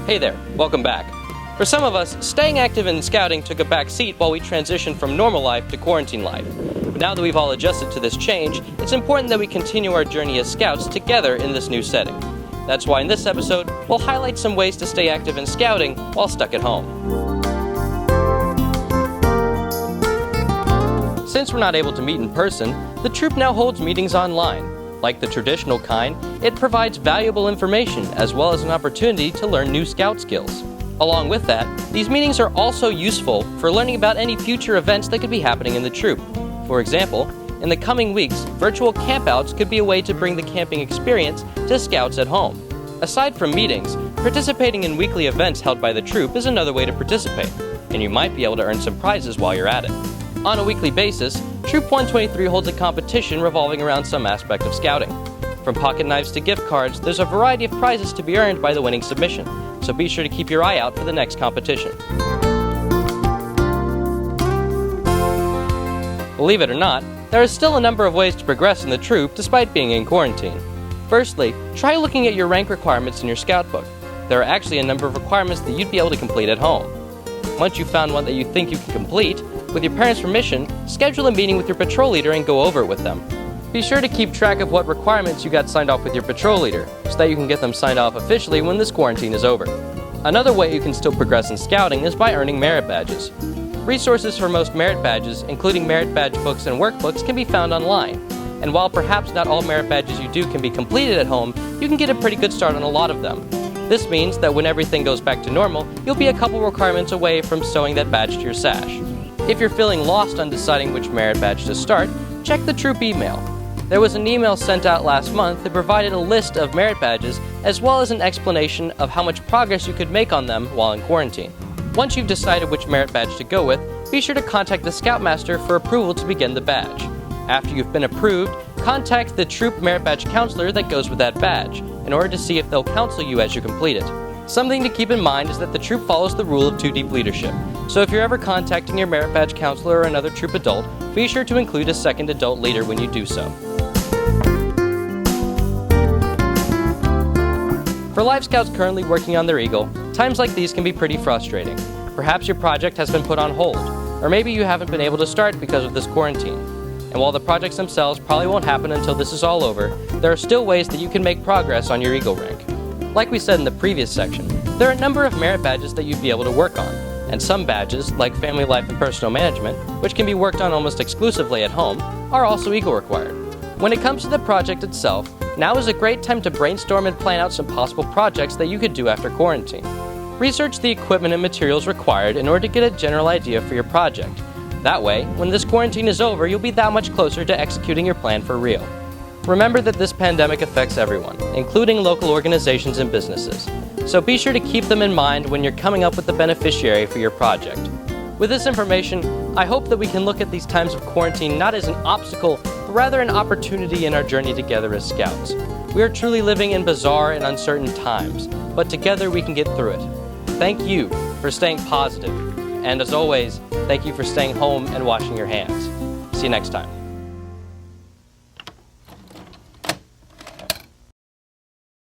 Hey there, welcome back. For some of us, staying active in Scouting took a back seat while we transitioned from normal life to quarantine life. But now that we've all adjusted to this change, it's important that we continue our journey as Scouts together in this new setting. That's why in this episode, we'll highlight some ways to stay active in Scouting while stuck at home. Since we're not able to meet in person, the troop now holds meetings online. Like the traditional kind, it provides valuable information as well as an opportunity to learn new Scout skills. Along with that, these meetings are also useful for learning about any future events that could be happening in the troop. For example, in the coming weeks, virtual campouts could be a way to bring the camping experience to Scouts at home. Aside from meetings, participating in weekly events held by the troop is another way to participate, and you might be able to earn some prizes while you're at it. On a weekly basis, Troop 123 holds a competition revolving around some aspect of Scouting. From pocket knives to gift cards, there's a variety of prizes to be earned by the winning submission, so be sure to keep your eye out for the next competition. Believe it or not, there are still a number of ways to progress in the troop despite being in quarantine. Firstly, try looking at your rank requirements in your Scout book. There are actually a number of requirements that you'd be able to complete at home. Once you've found one that you think you can complete, with your parents' permission, schedule a meeting with your patrol leader and go over it with them. Be sure to keep track of what requirements you got signed off with your patrol leader, so that you can get them signed off officially when this quarantine is over. Another way you can still progress in Scouting is by earning merit badges. Resources for most merit badges, including merit badge books and workbooks, can be found online. And while perhaps not all merit badges you do can be completed at home, you can get a pretty good start on a lot of them. This means that when everything goes back to normal, you'll be a couple requirements away from sewing that badge to your sash. If you're feeling lost on deciding which merit badge to start, check the troop email. There was an email sent out last month that provided a list of merit badges as well as an explanation of how much progress you could make on them while in quarantine. Once you've decided which merit badge to go with, be sure to contact the Scoutmaster for approval to begin the badge. After you've been approved, contact the troop merit badge counselor that goes with that badge in order to see if they'll counsel you as you complete it. Something to keep in mind is that the troop follows the rule of 2-deep leadership, so if you're ever contacting your merit badge counselor or another troop adult, be sure to include a second adult leader when you do so. For Live Scouts currently working on their Eagle, times like these can be pretty frustrating. Perhaps your project has been put on hold, or maybe you haven't been able to start because of this quarantine. And while the projects themselves probably won't happen until this is all over, there are still ways that you can make progress on your Eagle rank. Like we said in the previous section, there are a number of merit badges that you'd be able to work on, and some badges, like Family Life and Personal Management, which can be worked on almost exclusively at home, are also Eagle required. When it comes to the project itself, now is a great time to brainstorm and plan out some possible projects that you could do after quarantine. Research the equipment and materials required in order to get a general idea for your project. That way, when this quarantine is over, you'll be that much closer to executing your plan for real. Remember that this pandemic affects everyone, including local organizations and businesses, so be sure to keep them in mind when you're coming up with the beneficiary for your project. With this information, I hope that we can look at these times of quarantine not as an obstacle, but rather an opportunity in our journey together as Scouts. We are truly living in bizarre and uncertain times, but together we can get through it. Thank you for staying positive, and as always, thank you for staying home and washing your hands. See you next time.